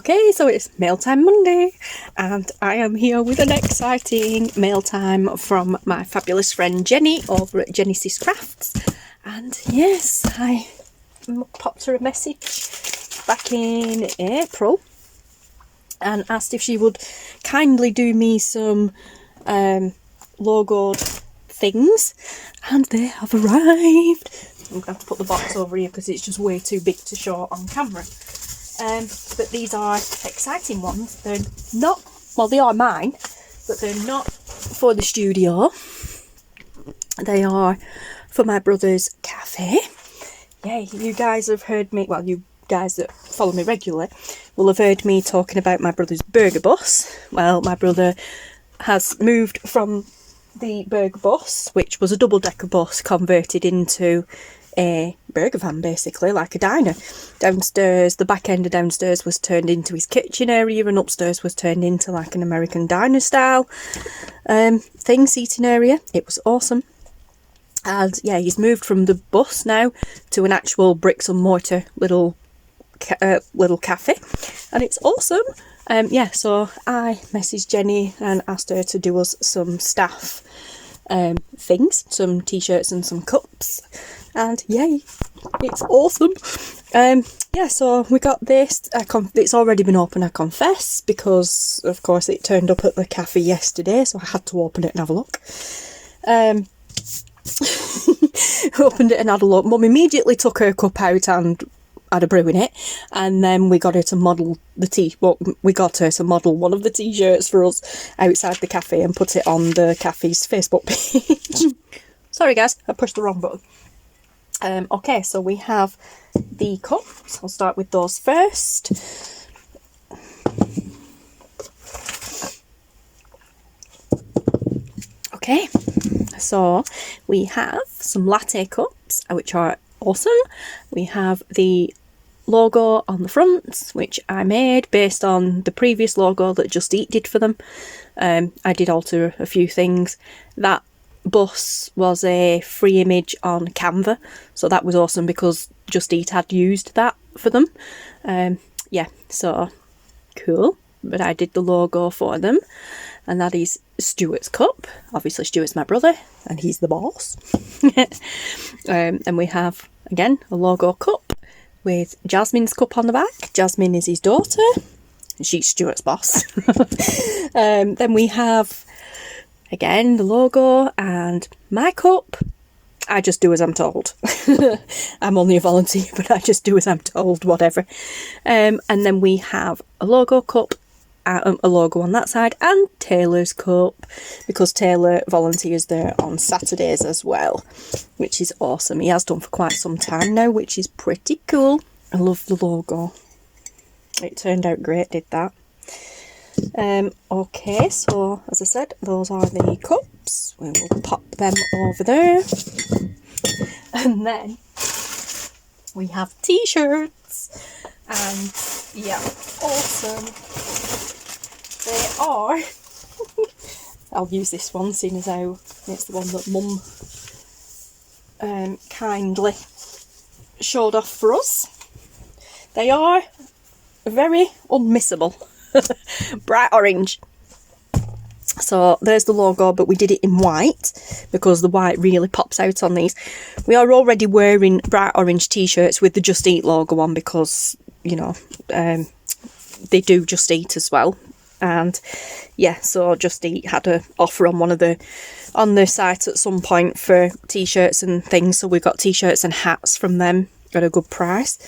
Okay, so it's Mail Time Monday, and I am here with an exciting mail time from my fabulous friend Jenny over at Jennysis Crafts. And yes, I popped her a message back in April and asked if she would kindly do me some logoed things, and they have arrived. I'm going to have to put the box over here because it's just way too big to show on camera. But these are exciting ones. They're not, well, they are mine, but they're not for the studio. They are for my brother's cafe. Yay, you guys have heard me, well, you guys that follow me regularly will have heard me talking about my brother's burger bus. Well, my brother has moved from the burger bus, which was a double-decker bus converted into a burger van, basically like a diner. Downstairs, the back end of downstairs was turned into his kitchen area, and upstairs was turned into like an American diner style thing, seating area. It was awesome. And yeah, he's moved from the bus now to an actual bricks and mortar little cafe, and it's awesome. Yeah, so I messaged Jenny and asked her to do us some staff things, some t-shirts and some cups, and yay, it's awesome. Yeah, so we got this. It's already been open, I confess, because of course it turned up at the cafe yesterday, so I had to open it and have a look. Opened it and had a look. Mum immediately took her cup out and had a brew in it, and then we got her to model we got her to model one of the t-shirts for us outside the cafe and put it on the cafe's Facebook page. Sorry guys, I pushed the wrong button. Okay, so we have the cups. I'll start with those first. Okay, so we have some latte cups, which are awesome. We have the logo on the front, which I made based on the previous logo that Just Eat did for them. I did alter a few things. That bus was a free image on Canva, so that was awesome because Just Eat had used that for them. Yeah, so cool. But I did the logo for them, and that is Stuart's cup. Obviously Stuart's my brother and he's the boss. And we have again a logo cup with Jasmine's cup on the back. Jasmine is his daughter, she's Stuart's boss. Then we have again the logo and my cup. I just do as I'm told. I'm only a volunteer, but I just do as I'm told, whatever. And then we have a logo cup, a logo on that side, and Taylor's cup, because Taylor volunteers there on Saturdays as well, which is awesome. He has done for quite some time now, which is pretty cool. I love the logo. It turned out great, did that. Okay, so as I said, those are the cups. We will pop them over there. And then we have t-shirts, and yeah, awesome. They are, I'll use this one, seeing as how it's the one that Mum kindly showed off for us. They are very unmissable. Bright orange. So there's the logo, but we did it in white because the white really pops out on these. We are already wearing bright orange t-shirts with the Just Eat logo on because, you know, they do Just Eat as well. And yeah, so Just Eat had an offer on on the site at some point for t-shirts and things, so we got t-shirts and hats from them at a good price.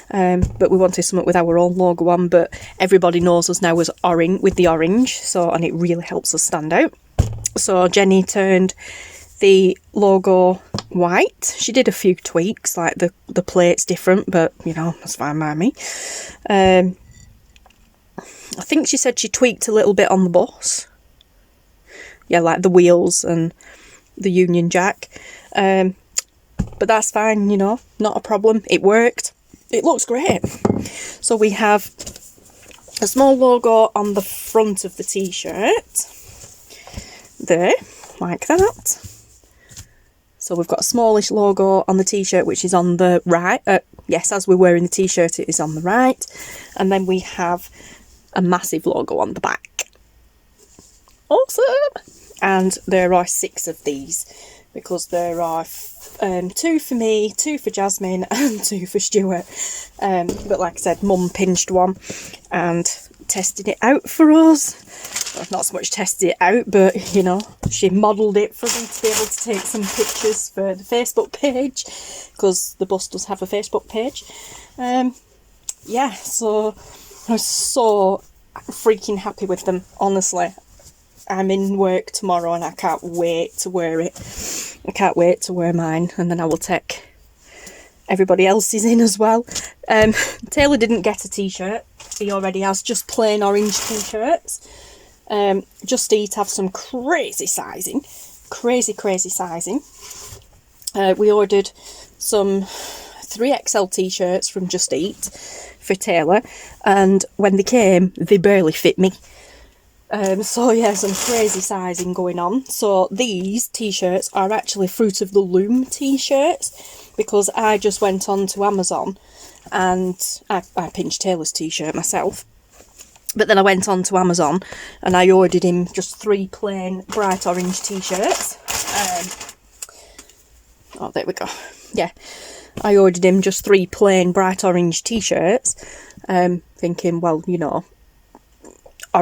But we wanted something with our own logo on, but everybody knows us now as orange, with the orange, so, and it really helps us stand out. So Jenny turned the logo white. She did a few tweaks, like the plate's different, but you know, that's fine by me. I think she said she tweaked a little bit on the bus. Yeah, like the wheels and the Union Jack. But that's fine, you know, not a problem. It worked. It looks great. So we have a small logo on the front of the t-shirt. There, like that. So we've got a smallish logo on the t-shirt, which is on the right, yes, as we're wearing the t-shirt, it is on the right. And then we have a massive logo on the back. Awesome! And there are 6 of these, because there are 2 for me, 2 for Jasmine, and 2 for Stuart. But like I said, Mum pinched one and tested it out for us. Well, not so much tested it out, but you know, she modelled it for me to be able to take some pictures for the Facebook page, because the bus does have a Facebook page. Yeah, so I was so freaking happy with them, honestly. I'm in work tomorrow and I can't wait to wear it. I can't wait to wear mine, and then I will take everybody else's in as well. Taylor didn't get a t-shirt. He already has just plain orange t-shirts. Just Eat have some crazy sizing. Crazy sizing. We ordered some 3XL t-shirts from Just Eat for Taylor, and when they came, they barely fit me. So yeah, some crazy sizing going on. So these t-shirts are actually Fruit of the Loom t-shirts, because I just went on to Amazon and I pinched Taylor's t-shirt myself. But then I went on to Amazon and I ordered him just 3 plain bright orange t-shirts. Oh, there we go. Yeah, I ordered him just 3 plain bright orange t-shirts, thinking, well, you know,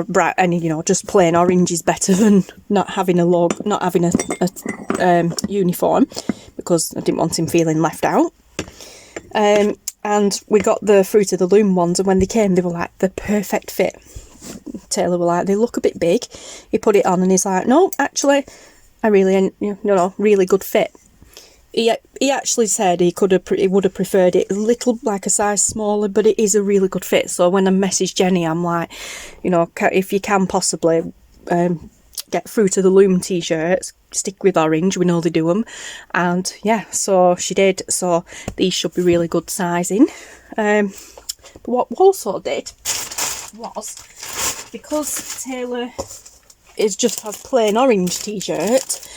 bright, and you know, just plain orange is better than not having a uniform, because I didn't want him feeling left out. And we got the Fruit of the Loom ones, and when they came, they were like the perfect fit. Taylor were like, they look a bit big. He put it on and he's like, no, actually, I really, really good fit. He actually said he would have preferred it a little, like a size smaller, but it is a really good fit. So when I messaged Jenny, I'm like, you know, if you can possibly get Fruit of the Loom t-shirts, stick with orange, we know they do them. And yeah, so she did. So these should be really good sizing. But what we also did was, because Taylor has plain orange t-shirt,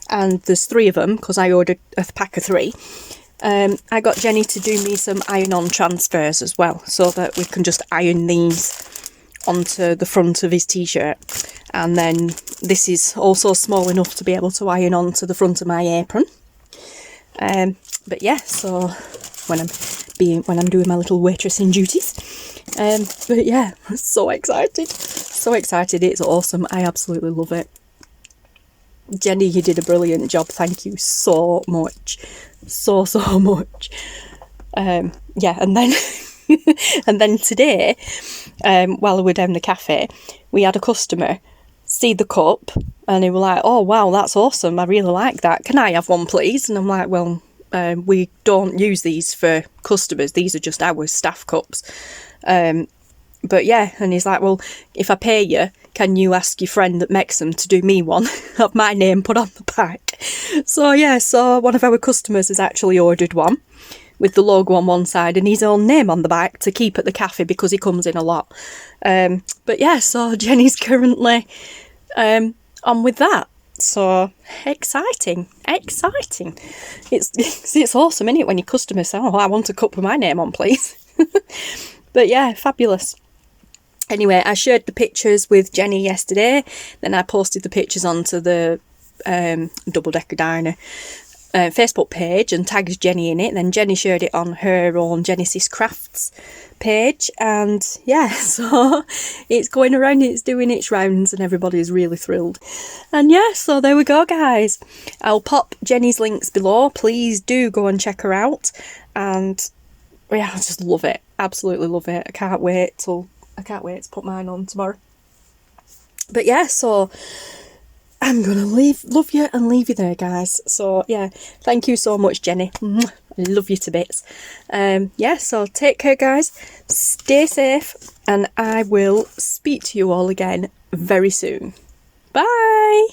and there's 3 of them, because I ordered a pack of 3, I got Jenny to do me some iron-on transfers as well, so that we can just iron these onto the front of his t-shirt. And then this is also small enough to be able to iron onto the front of my apron. But yeah, so when I'm doing my little waitressing duties. But yeah, so excited. So excited. It's awesome. I absolutely love it. Jenny, you did a brilliant job. Thank you so much. So much. Yeah, and then and then today, while we were down the cafe, we had a customer see the cup and they were like, oh wow, that's awesome, I really like that, can I have one please? And I'm like, well, we don't use these for customers, these are just our staff cups. But yeah, and he's like, well, if I pay you, can you ask your friend that makes them to do me one? Have my name put on the back. So yeah, so one of our customers has actually ordered one with the logo on one side and his own name on the back to keep at the cafe, because he comes in a lot. But yeah, so Jenny's currently on with that. So exciting. It's awesome, isn't it, when your customers say, oh, I want a cup with my name on, please. But yeah, fabulous. Anyway, I shared the pictures with Jenny yesterday, then I posted the pictures onto the Double Decker Diner Facebook page and tagged Jenny in it. Then Jenny shared it on her own Jennysis Crafts page, and yeah, so it's going around, it's doing its rounds, and everybody's really thrilled. And yeah, so there we go, guys. I'll pop Jenny's links below. Please do go and check her out. And yeah, I just love it. Absolutely love it. I can't wait to put mine on tomorrow. But yeah, so I'm gonna love you and leave you there, guys. So yeah, thank you so much, Jenny. I love you to bits. Yeah, so take care, guys. Stay safe, and I will speak to you all again very soon. Bye.